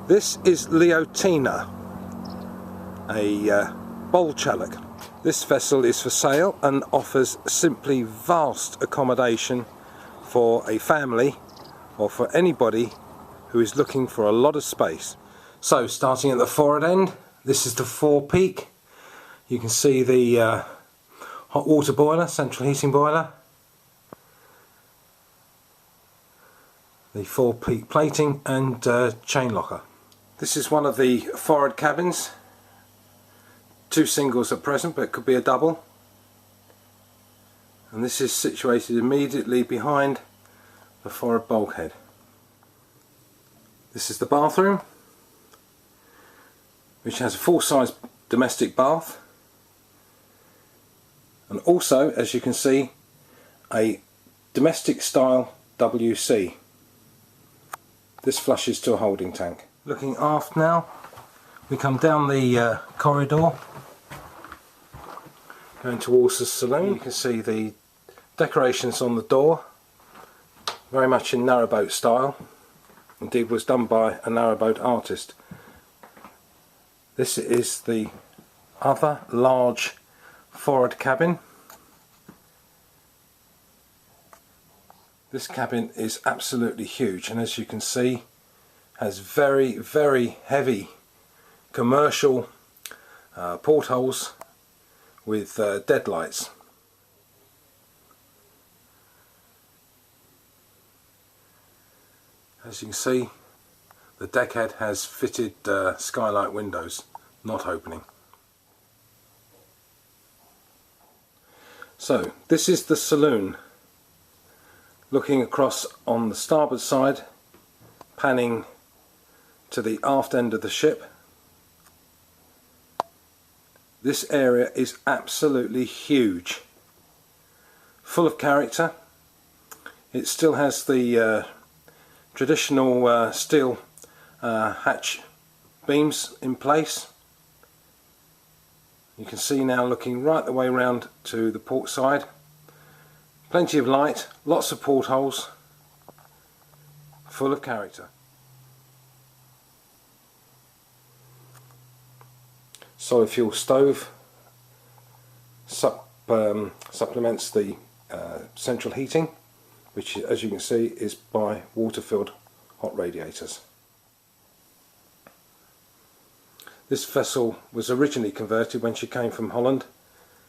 This is Leotina, a Bowcerest. This vessel is for sale and offers simply vast accommodation for a family or for anybody who is looking for a lot of space. So starting at the forward end, this is the forepeak. You can see the hot water boiler, central heating boiler, the forepeak plating and chain locker. This is one of the forward cabins. Two singles at present, but it could be a double. And this is situated immediately behind the forward bulkhead. This is the bathroom, which has a full-size domestic bath, and also, as you can see, a domestic style WC. This flushes to a holding tank. Looking aft now, we come down the corridor going towards the saloon. You can see the decorations on the door, very much in narrowboat style. Indeed was done by a narrowboat artist. This is the other large forward cabin. This cabin is absolutely huge, and as you can see has very, very heavy commercial portholes with deadlights. As you can see, the deckhead has fitted skylight windows, not opening. So this is the saloon, looking across on the starboard side, panning to the aft end of the ship. This area is absolutely huge, full of character. It still has the traditional steel hatch beams in place. You can see now, looking right the way round to the port side, plenty of light, lots of portholes, full of character. Solid fuel stove supplements the central heating, which, as you can see, is by water-filled hot radiators. This vessel was originally converted when she came from Holland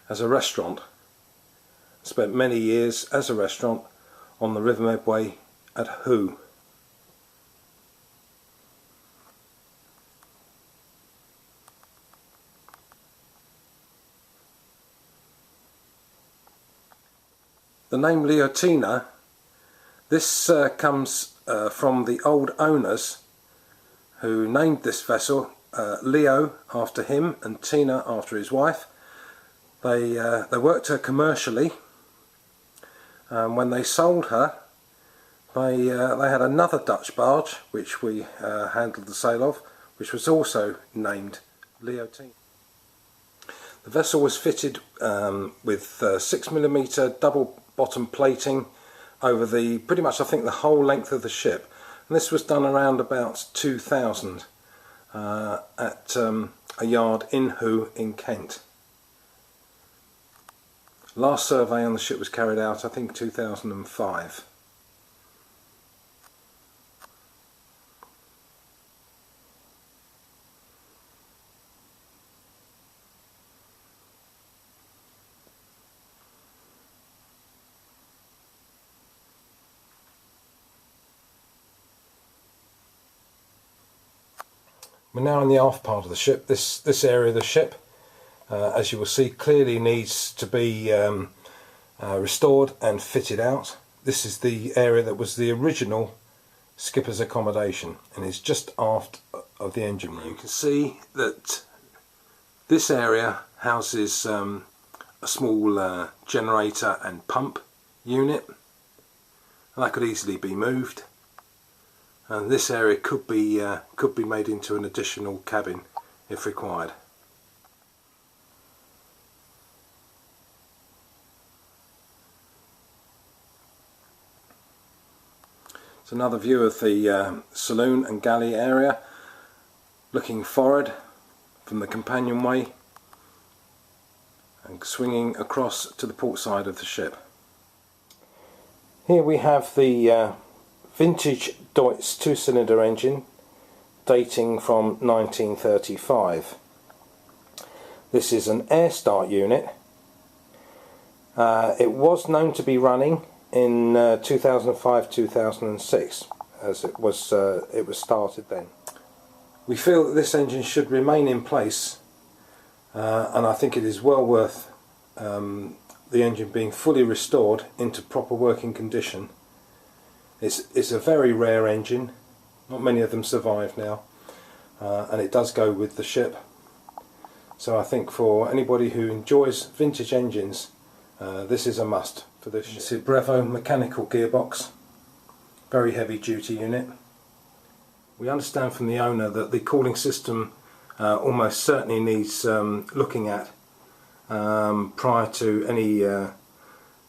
as a restaurant. Spent many years as a restaurant on the River Medway at Hoo. The name Leotina, this comes from the old owners who named this vessel Leo after him and Tina after his wife. They worked her commercially. When they sold her, they had another Dutch barge which we handled the sale of, which was also named Leotina. The vessel was fitted with 6mm double bottom plating over the pretty much, I think, the whole length of the ship, and this was done around about 2000 at a yard in Hoo in Kent. Last survey on the ship was carried out, I think, 2005. We're now in the aft part of the ship. This area of the ship, as you will see, clearly needs to be restored and fitted out. This is the area that was the original skipper's accommodation and is just aft of the engine room. You can see that this area houses a small generator and pump unit, and that could easily be moved. And this area could be made into an additional cabin if required. It's another view of the saloon and galley area. looking forward from the companionway and swinging across to the port side of the ship. Here we have the vintage Deutz 2-cylinder engine dating from 1935. This is an air start unit. It was known to be running in 2005-2006 as it was started then. We feel that this engine should remain in place, and I think it is well worth the engine being fully restored into proper working condition. It's a very rare engine, not many of them survive now, and it does go with the ship. So I think for anybody who enjoys vintage engines, this is a must for this ship. It's a Bravo mechanical gearbox, very heavy duty unit. We understand from the owner that the cooling system almost certainly needs looking at prior to any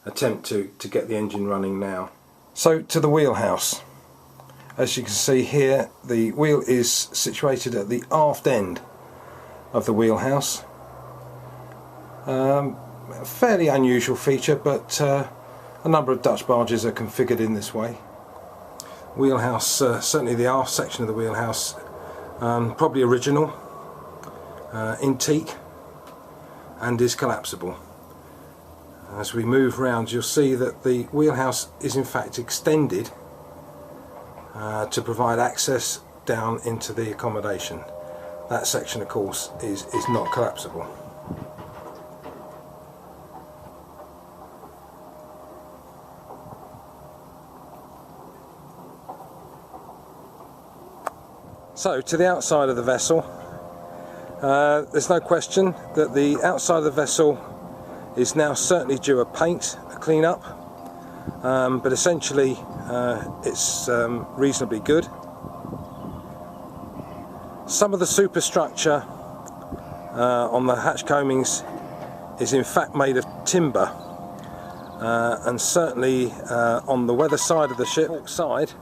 attempt to get the engine running now. So to the wheelhouse. As you can see here, the wheel is situated at the aft end of the wheelhouse. A fairly unusual feature, but a number of Dutch barges are configured in this way. Wheelhouse, certainly the aft section of the wheelhouse, probably original, in teak, and is collapsible. As we move round, you'll see that the wheelhouse is in fact extended to provide access down into the accommodation. That section, of course, is not collapsible. So to the outside of the vessel, there's no question that the outside of the vessel is now certainly due a paint, a clean up, but essentially it's reasonably good. Some of the superstructure on the hatch coamings is in fact made of timber, and certainly on the weather side of the ship side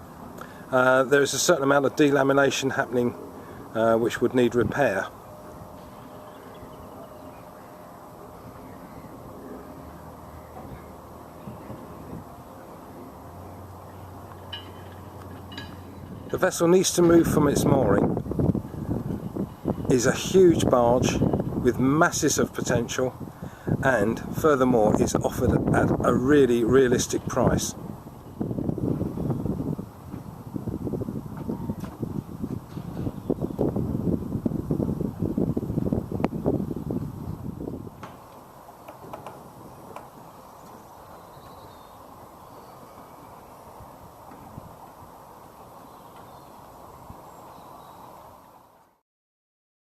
there is a certain amount of delamination happening which would need repair. The vessel needs to move from its mooring. It is a huge barge with masses of potential, and furthermore is offered at a really realistic price.